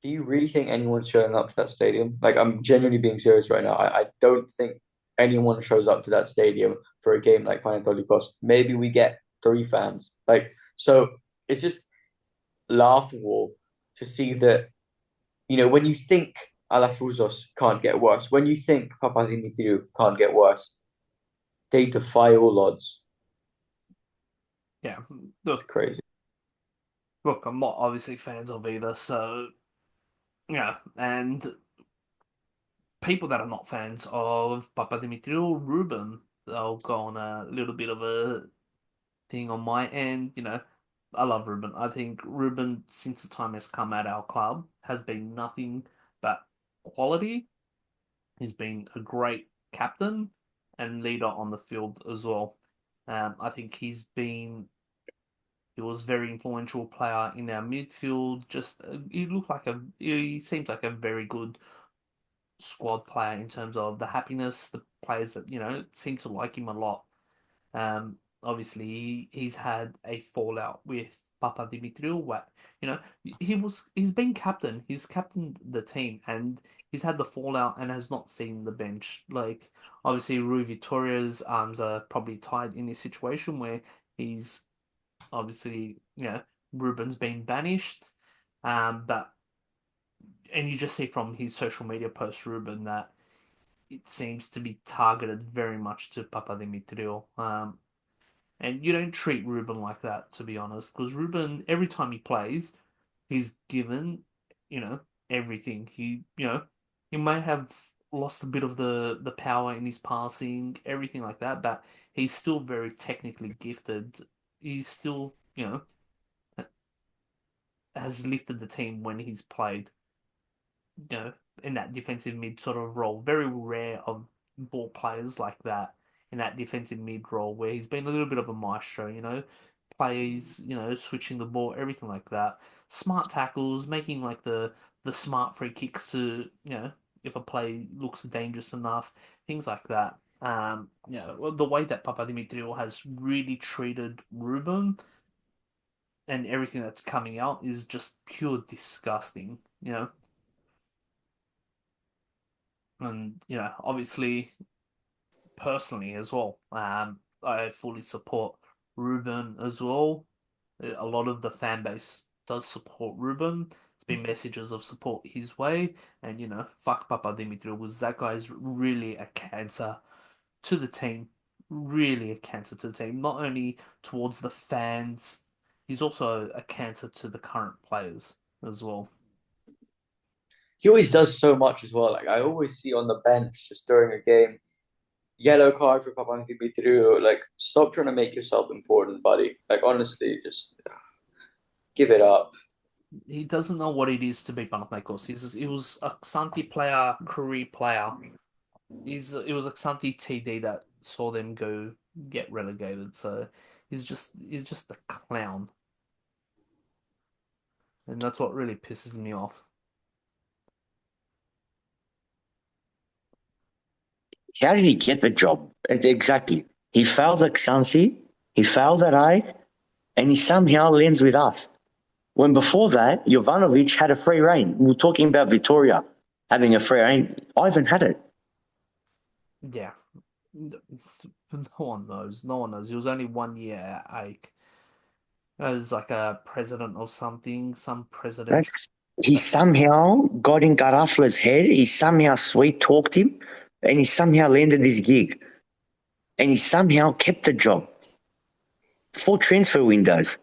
do you really think anyone's showing up to that stadium? Like, I'm genuinely being serious right now. I don't think anyone shows up to that stadium for a game like Panaitolikos. Maybe we get 3 fans. So it's just laughable to see that, when you think Alafouzos can't get worse, when you think Papadimitriou can't get worse, they defy all odds. yeah, It's crazy. Look, I'm not obviously fans of either, so yeah, and people that are not fans of Papadimitriou, Ruben, I'll go on a little bit of a thing on my end. I love Ruben. I think Ruben, since the time has come at our club, has been nothing but quality. He's been a great captain and leader on the field as well. I think he was a very influential player in our midfield. Just he seems like a very good squad player in terms of the happiness. The players that seem to like him a lot. Obviously he's had a fallout with Papadimitriou. What he's been captain. He's captained the team, and he's had the fallout and has not seen the bench. Like obviously Rui Vitoria's arms are probably tied in this situation where he's obviously Ruben's been banished, but and you just see from his social media post Ruben that it seems to be targeted very much to Papadimitriou. And you don't treat Ruben like that, to be honest, because Ruben, every time he plays, he's given, you know, everything. He may have lost a bit of the power in his passing, everything like that, but he's still very technically gifted. He's still, has lifted the team when he's played, in that defensive mid sort of role. Very rare of ball players like that in that defensive mid role where he's been a little bit of a maestro, plays, switching the ball, everything like that. Smart tackles, making like the smart free kicks to, if a play looks dangerous enough, things like that. The way that Papadimitriou has really treated Ruben and everything that's coming out is just pure disgusting, And obviously, personally as well, I fully support Ruben as well. A lot of the fan base does support Ruben. There's been messages of support his way, and fuck Papadimitriou, was that guy's really a cancer to the team. Really a cancer to the team. Not only towards the fans, he's also a cancer to the current players as well. He always does so much as well. Like I always see on the bench just during a game, yellow card for Papadimitriou. Like stop trying to make yourself important, buddy. Like honestly, just give it up. He doesn't know what it is to be Panaithinaikos. He was a Xanthi player, career player. It was a Xanthi TD that saw them get relegated. So he's just a clown, and that's what really pisses me off. How did he get the job? Exactly. He failed at Xanthi, he failed at AEK, and he somehow lands with us. When before that, Jovanovic had a free reign. We were talking about Victoria having a free reign. Ivan had it. Yeah, no one knows. No one knows. He was only 1 year at AEK as like a president of something, some president. He somehow got in Garafla's head. He somehow sweet talked him, and he somehow landed his gig. And he somehow kept the job. 4 transfer windows.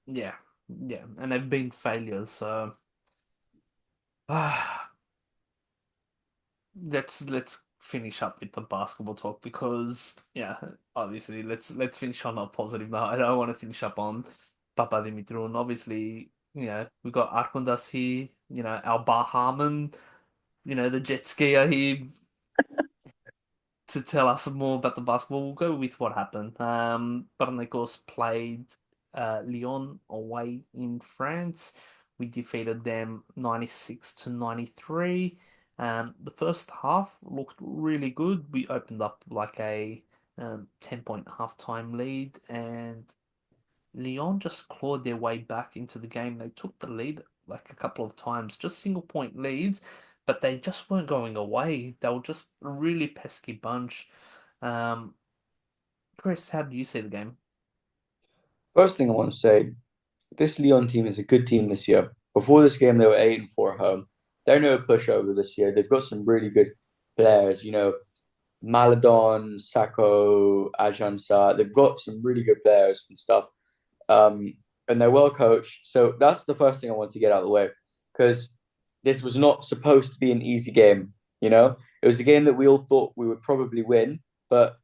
Yeah, and they've been failures. So let's finish up with the basketball talk because obviously let's finish on a positive note. I don't want to finish up on Papadimitriou, and obviously we got Arkundas here, our Bahaman, the jet skier here to tell us more about the basketball. We'll go with what happened. Panathinaikos played Lyon away in France. We defeated them 96-93. The first half looked really good. We opened up like a 10-point halftime lead, and Lyon just clawed their way back into the game. They took the lead like a couple of times, just single point leads, but they just weren't going away. They were just a really pesky bunch. Chris, how do you see the game? First thing I want to say, this Lyon team is a good team this year. Before this game, they were 8-4 at home. They're no pushover this year. They've got some really good players. Maladon, Sacco, Ajansa. They've got some really good players and stuff. And they're well coached. So that's the first thing I want to get out of the way, because this was not supposed to be an easy game. It was a game that we all thought we would probably win, but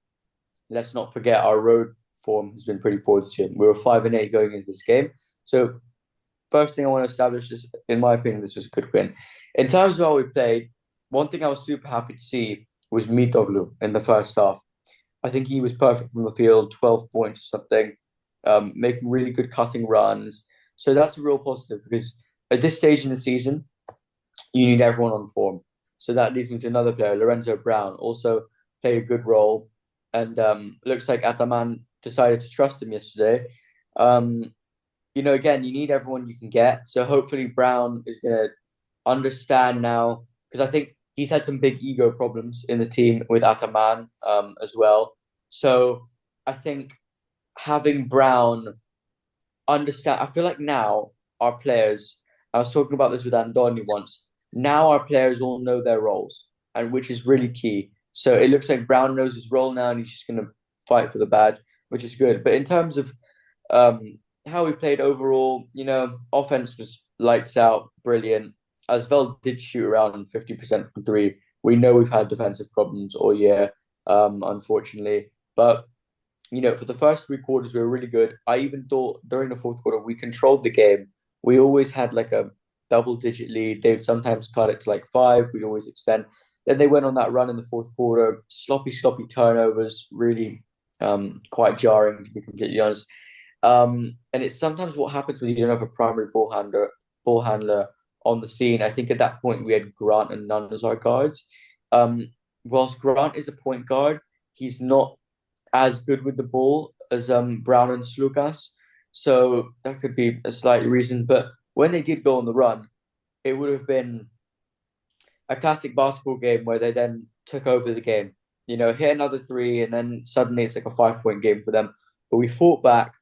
let's not forget our road form has been pretty poor this year. We were 5-8 going into this game. So first thing I want to establish is, in my opinion, this was a good win. In terms of how we played, one thing I was super happy to see was Mitoglu in the first half. I think he was perfect from the field, 12 points or something, making really good cutting runs. So that's a real positive, because at this stage in the season, you need everyone on form. So that leads me to another player, Lorenzo Brown, also played a good role. And looks like Ataman decided to trust him yesterday. Again, you need everyone you can get. So hopefully Brown is going to understand now, because I think he's had some big ego problems in the team with Ataman as well. So I think having Brown understand, I feel like now our players, I was talking about this with Andoni once, now our players all know their roles, and which is really key. So it looks like Brown knows his role now, and he's just going to fight for the badge, which is good. But in terms of how we played overall, offense was lights out, brilliant. ASVEL did shoot around 50% from 3. We know we've had defensive problems all year, unfortunately. But, for the first 3 quarters, we were really good. I even thought during the fourth quarter, we controlled the game. We always had like a double-digit lead. They would sometimes cut it to like 5. We'd always extend. Then they went on that run in the fourth quarter. Sloppy turnovers, really quite jarring, to be completely honest. And it's sometimes what happens when you don't have a primary ball handler on the scene. I think at that point we had Grant and Nunn as our guards. Whilst Grant is a point guard, he's not as good with the ball as Brown and Slukas. So that could be a slight reason. But when they did go on the run, it would have been a classic basketball game where they then took over the game. Hit another 3, and then suddenly it's like a 5-point game for them. But we fought back.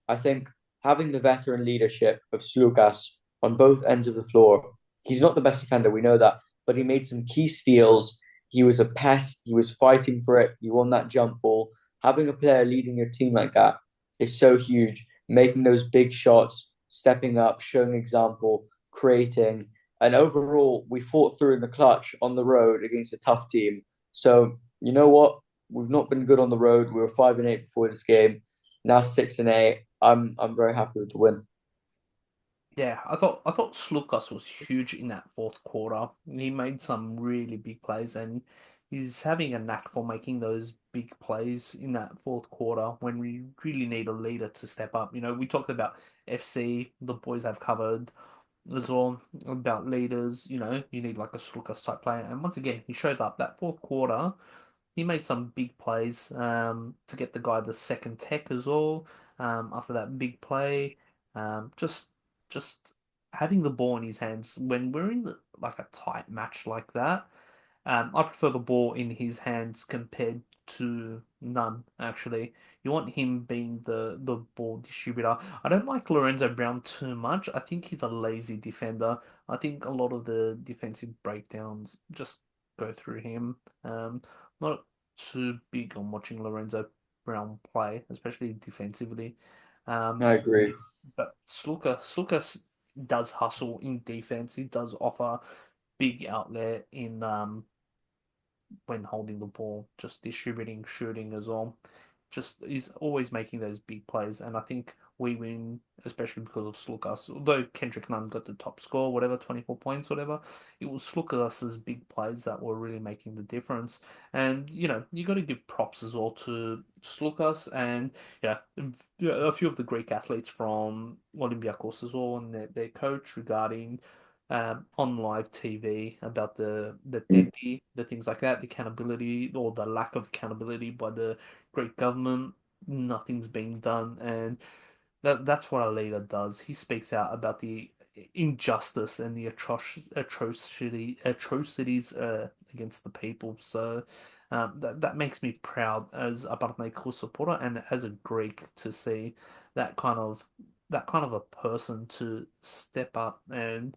I think having the veteran leadership of Slukas on both ends of the floor, he's not the best defender, we know that, but he made some key steals. He was a pest. He was fighting for it. He won that jump ball. Having a player leading your team like that is so huge. Making those big shots, stepping up, showing example. creating, and overall we fought through in the clutch on the road against a tough team. So you know what? We've not been good on the road. We were 5-8 before this game. Now 6-8. I'm very happy with the win. Yeah, I thought Slukas was huge in that fourth quarter. He made some really big plays, and he's having a knack for making those big plays in that fourth quarter when we really need a leader to step up. We talked about FC, the boys have covered as well about leaders. You need like a Slukas type player, and once again, he showed up that fourth quarter. He made some big plays to get the guy the second tech as well. After that big play, just having the ball in his hands when we're in like a tight match like that. I prefer the ball in his hands compared to none, actually. You want him being the ball distributor. I don't like Lorenzo Brown too much. I think he's a lazy defender. I think a lot of the defensive breakdowns just go through him. Not too big on watching Lorenzo Brown play, especially defensively. I agree. But Sluka does hustle in defense. He does offer big outlet in when holding the ball, just distributing, shooting as well. Just he's always making those big plays, and I think we win, especially because of Slukas. Although Kendrick Nunn got the top score, whatever, 24 points, whatever, it was Slukas's big plays that were really making the difference. And you got to give props as well to Slukas and a few of the Greek athletes from Olympiacos as well, and their coach regarding on live TV about the deadbeat, the things like that, the accountability or the lack of accountability by the Greek government. Nothing's being done, and that's what a leader does. He speaks out about the injustice and the atrocities against the people. So that makes me proud as a Panaitolikos supporter and as a Greek to see that kind of a person to step up and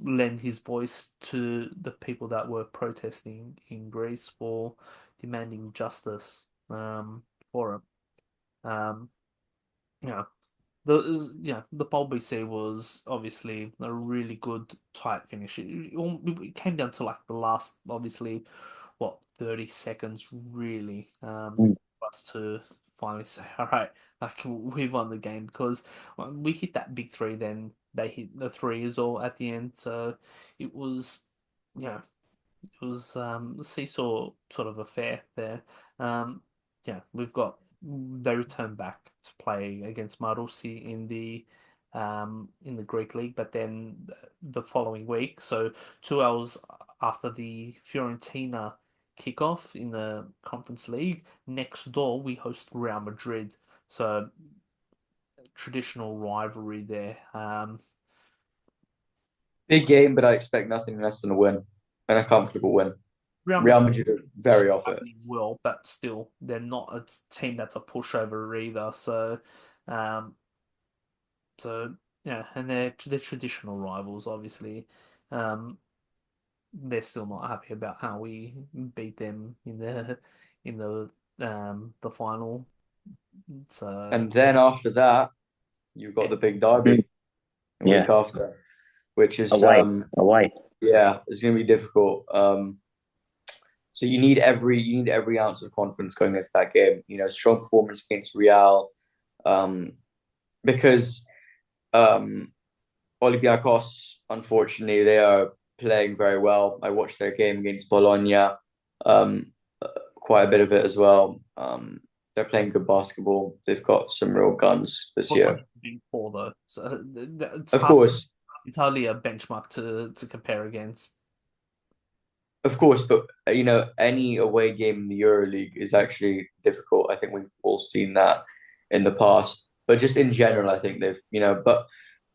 lend his voice to the people that were protesting in Greece for demanding justice for it. Um, yeah, the PAO BC was obviously a really good tight finish. It came down to like the last, obviously, 30 seconds really for us to finally say, all right, like we've won the game because we hit that big three, then they hit the three as well at the end. So it was, yeah, it was a seesaw sort of affair there. We've got they return back to play against Marousi in the Greek league, but then the following week, so 2 hours after the Fiorentina kickoff in the Conference League, next door we host Real Madrid. So traditional rivalry there. Big game, but I expect nothing less than a win and a comfortable win. Real Madrid are very off it. Well, but still, they're not a team that's a pushover either. Um, so yeah, and they're traditional rivals. Obviously, um, they're still not happy about how we beat them in the final. So And then after that, you've got the big derby a week after, which is away. Yeah, it's going to be difficult. So you need every ounce of confidence going into that game. Strong performance against Real, because Olympiacos, unfortunately, they are playing very well. I watched their game against Bologna, quite a bit of it as well. They're playing good basketball. They've got some real guns this year. being poor though, so it's Of course, it's hardly a benchmark to compare against. Of course, but any away game in the EuroLeague is actually difficult. I think we've all seen that in the past. But just in general, I think but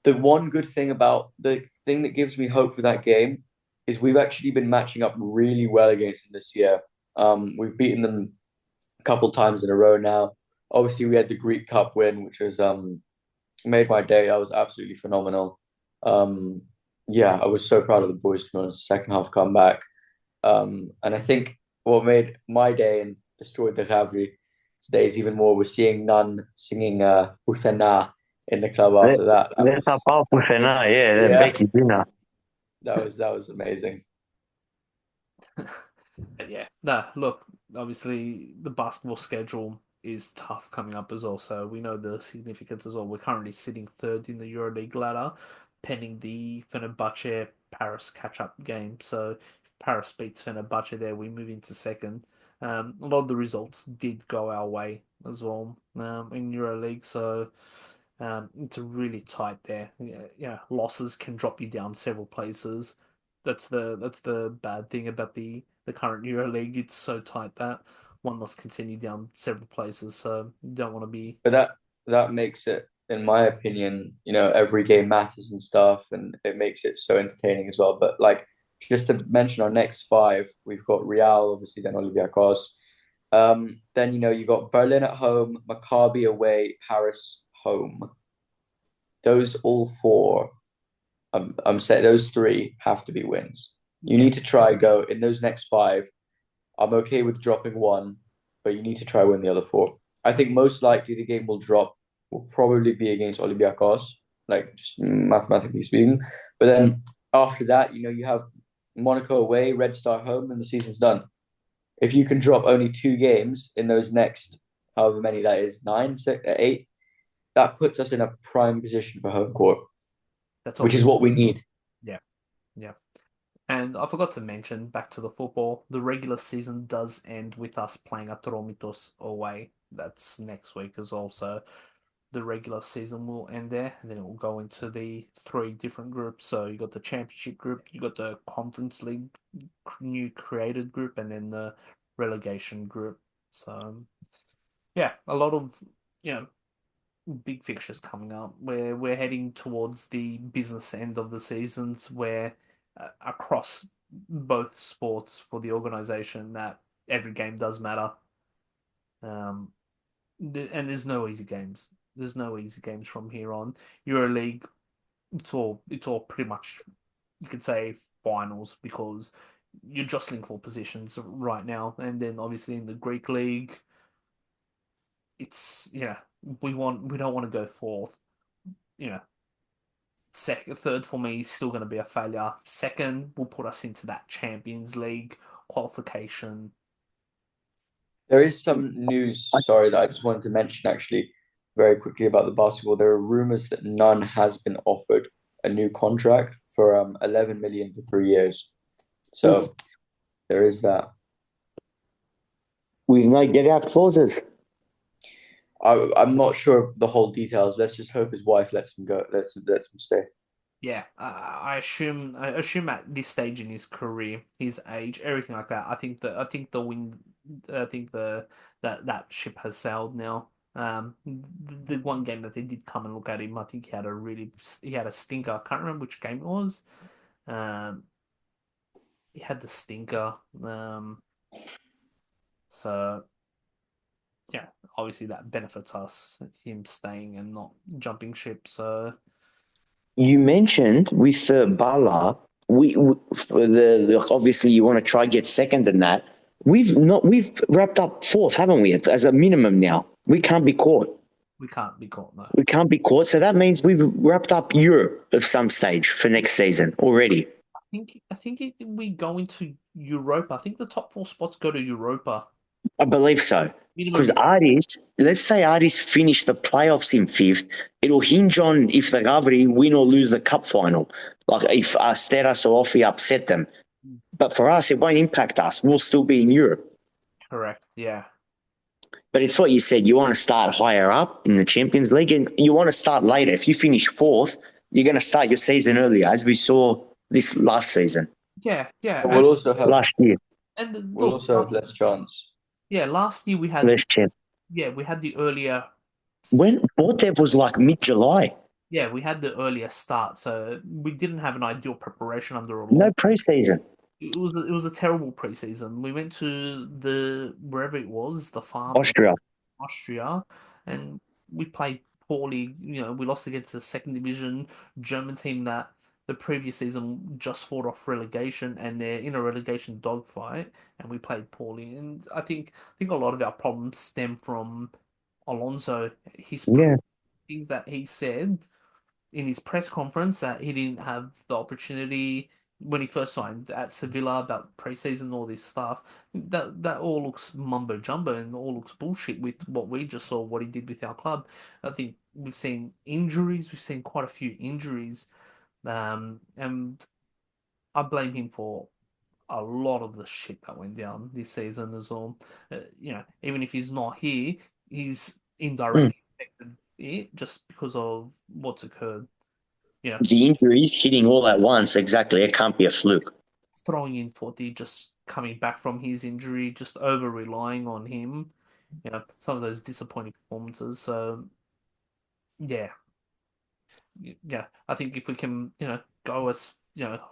the one good thing about the thing that gives me hope for that game is we've actually been matching up really well against them this year. We've beaten them a couple times in a row now. Obviously, we had the Greek Cup win, which was made my day. That was absolutely phenomenal. Yeah, I was so proud of the boys to be honest. Second half comeback. And I think what made my day and destroyed the Gabri today is even more we're seeing Nunn singing Uthena in the club after that. That's a powerful now, yeah, Yeah. Becky's dinner. That was amazing. But yeah, no, look, obviously the basketball schedule is tough coming up as well, so we know the significance as well. We're currently sitting third in the EuroLeague ladder, pending the Fenerbahce Paris catch-up game. So if Paris beats Fenerbahce there, we move into second. A lot of the results did go our way as well in EuroLeague, so it's really tight there. Yeah, losses can drop you down several places. That's the bad thing about the current EuroLeague. It's so tight that one loss can send you down several places. So you don't want to be. But that makes it, in my opinion, every game matters and stuff, and it makes it so entertaining as well. But like, just to mention our next five, we've got Real, obviously, then Olympiacos. Then you got Berlin at home, Maccabi away, Paris home. Those all four, I'm saying those three have to be wins. You need to try go in those next five. I'm okay with dropping one, but you need to try win the other four. I think most likely the game will probably be against Olympiacos, like just mathematically speaking. But then after that, you have Monaco away, Red Star home, and the season's done. If you can drop only 2 games in those next, however many that is, 9, 6, 8, that puts us in a prime position for home court, That's which is what we need. Yeah, yeah. And I forgot to mention, back to the football, the regular season does end with us playing Atromitos away. That's next week as well. So the regular season will end there, and then it will go into the 3 different groups. So you got the Championship group, you got the Conference League new created group, and then the relegation group. So yeah, a lot of you know big fixtures coming up. We're heading towards the business end of the seasons, where across both sports for the organization, that every game does matter. Um, and there's no easy games. There's no easy games from here on. EuroLeague, it's all pretty much, you could say, finals, because you're jostling for positions right now. And then obviously in the Greek league, it's we don't want to go fourth. You know, second, third for me is still going to be a failure. Second will put us into that Champions League qualification. There is some news, sorry, that I just wanted to mention actually very quickly about the basketball. There are rumors that none has been offered a new contract for 11 million for 3 years. So there is that. With no get out clauses. I'm not sure of the whole details. Let's just hope his wife lets him go. Lets him stay. Yeah, I assume at this stage in his career, his age, everything like that. I think that ship has sailed now. The one game that they did come and look at him, I think he had a stinker. I can't remember which game it was. Um, he had the stinker. So yeah, obviously that benefits us, him staying and not jumping ship. So You mentioned with Bala, we obviously you want to try get second in that. We've wrapped up fourth, haven't we? As a minimum now, we can't be caught. we can't be caught, no. We can't be caught. So that means we've wrapped up Europe of some stage for next season already. We go into Europa. I think the top 4 spots go to Europa. I believe so. Because Minimum. let's say Artis finish the playoffs in fifth, it'll hinge on if the Gavri win or lose the cup final. Like if Steras or Offi upset them. But for us, it won't impact us. We'll still be in Europe. Correct, yeah. But it's what you said. You want to start higher up in the Champions League, and you want to start later. If you finish fourth, you're going to start your season earlier, as we saw this last season. Yeah. We'll also have last year. And we'll also have less chance. Yeah, last year we had less chance. Yeah, we had the earlier. When Bordev was like mid-July. Yeah, we had the earlier start, so we didn't have an ideal preparation under a No preseason. It was a terrible preseason. We went to wherever it was, the farm, Austria, and we played poorly. We lost against the second division German team that the previous season just fought off relegation, and they're in a relegation dogfight, and we played poorly. And I think a lot of our problems stem from Alonso. things that he said in his press conference that he didn't have the opportunity when he first signed at Sevilla about preseason, all this stuff. That all looks mumbo jumbo and all looks bullshit with what we just saw, what he did with our club. I think we've seen injuries, we've seen quite a few injuries, and I blame him for a lot of the shit that went down this season as well. Even if he's not here, he's indirectly affected it just because of what's occurred. The injuries hitting all at once, exactly. It can't be a fluke. Throwing in Forty, just coming back from his injury, just over relying on him. Some of those disappointing performances. So, yeah, I think if we can, go as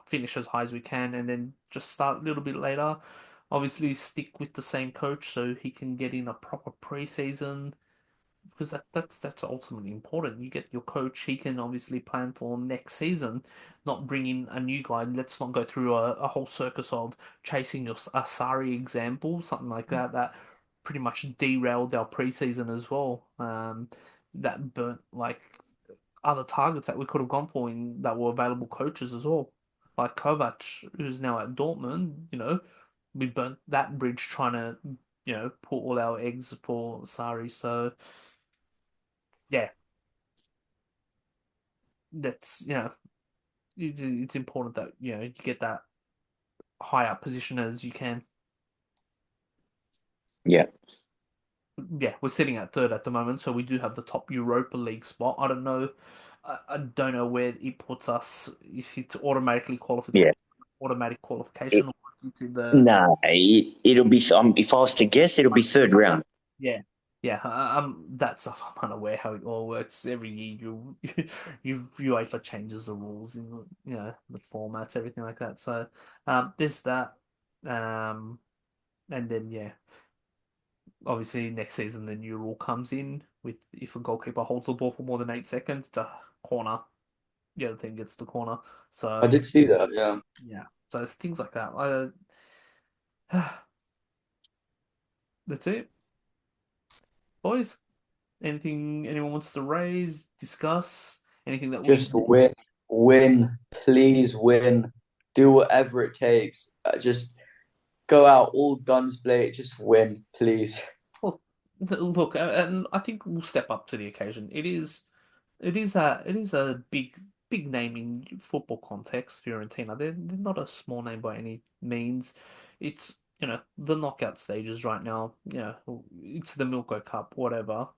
finish as high as we can, and then just start a little bit later. Obviously, stick with the same coach so he can get in a proper preseason because that's ultimately important. You get your coach; he can obviously plan for next season, not bring in a new guy. Let's not go through a whole circus of chasing your Asari example, something like that. That pretty much derailed our preseason as well. That burnt like other targets that we could have gone for in that were available coaches as well, like Kovac, who's now at Dortmund. We burnt that bridge trying to put all our eggs for Sari. So yeah, that's it's important that you get that high up position as you can. Yeah. Yeah, we're sitting at third at the moment, so we do have the top Europa League spot. I don't know. I don't know where it puts us if it's automatically Yeah. automatic qualification, or if it's in the Nah, it'll be. If I was to guess, it'll be third round. yeah. Yeah, that stuff I'm unaware how it all works. Every year UEFA changes the rules in the formats, everything like that. So there's that. And then obviously next season the new rule comes in with if a goalkeeper holds the ball for more than 8 seconds to corner, the other team gets the corner. I So did see that, yeah. yeah, so it's things like that. That's it, boys. Anything anyone wants to raise, discuss? Anything that we Just win, please win. Do whatever it takes. Just go out all guns blazing. Just win, please. Look, look, and I think we'll step up to the occasion. It is a big name in football context. Fiorentina, they're not a small name by any means. It's the knockout stages right now. It's the Milko Cup, whatever.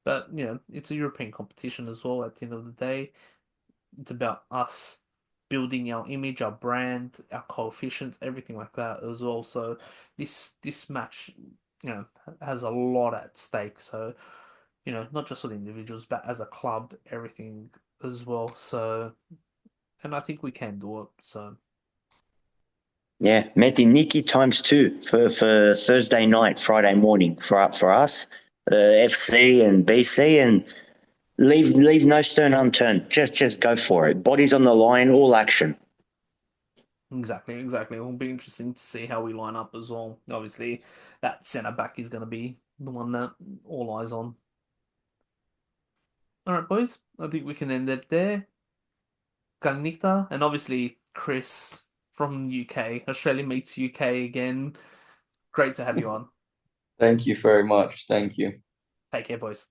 But it's a European competition as well. At the end of the day, it's about us building our image, our brand, our coefficients, everything like that as well. So this match, has a lot at stake. So, not just for the individuals, but as a club, everything as well. So, and I think we can do it. So, Yeah, Meti Nikki times two for Thursday night, Friday morning for us, FC and BC, and leave no stone unturned. Just go for it. Bodies on the line, all action. exactly. It'll be interesting to see how we line up as well. Obviously, that centre back is going to be the one that all eyes on. All right, boys. I think we can end it there. Kagnita, and obviously Chris from UK. Australia meets UK again. Great to have you on. Thank you very much. Thank you. Take care, boys.